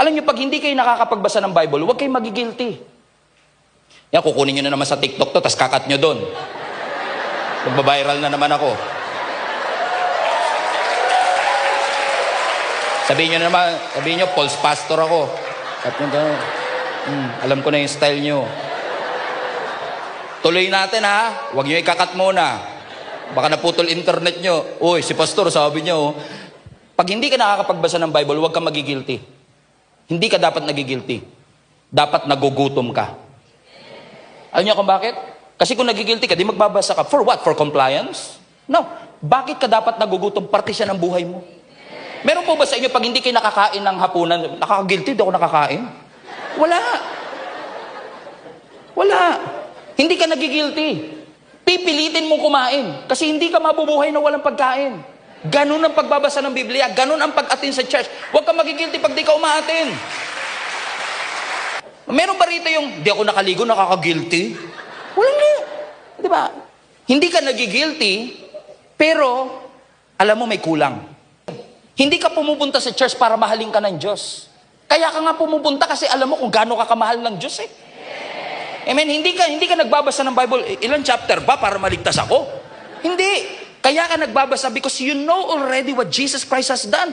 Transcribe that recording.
Alam niyo, pag hindi kayo nakakapagbasa ng Bible, huwag kayong magigilty. Yan, kukunin nyo na naman sa TikTok to, tas kakat nyo doon. Magbabiral na naman ako. Sabihin nyo, false pastor ako. At nyo gano'n. Alam ko na yung style nyo. Tuloy natin ha. Huwag nyo ikakat muna. Baka naputol internet nyo. Uy, si pastor, sabi nyo, pag hindi ka nakakapagbasa ng Bible, huwag kang magigilty. Hindi ka dapat nagigilty. Dapat nagugutom ka. Alam niyo kung bakit? Kasi kung nagigilty ka, di magbabasa ka. For what? For compliance? No. Bakit ka dapat nagugutom? Parte siya ng buhay mo. Meron po ba sa inyo, pag hindi kayo nakakain ng hapunan, nakakagilty, di ako nakakain? Wala. Wala. Hindi ka nagigilty. Pipilitin mong kumain. Kasi hindi ka mabubuhay na walang pagkain. Ganun ang pagbabasa ng Biblia. Ganun ang pag-attend sa church. Huwag ka magigilty pag di ka umaattend. Meron ba rito yung, di ako nakaligo, nakakagilty? Walang nga. Di ba? Hindi ka nagigilty, pero alam mo may kulang. Hindi ka pumupunta sa church para mahalin ka ng Diyos. Kaya ka nga pumupunta kasi alam mo kung gaano ka kamahal ng Diyos eh. Amen? Hindi ka nagbabasa ng Bible, ilang chapter ba para maligtas ako? Hindi. Kaya ka nagbabasa because you know already what Jesus Christ has done.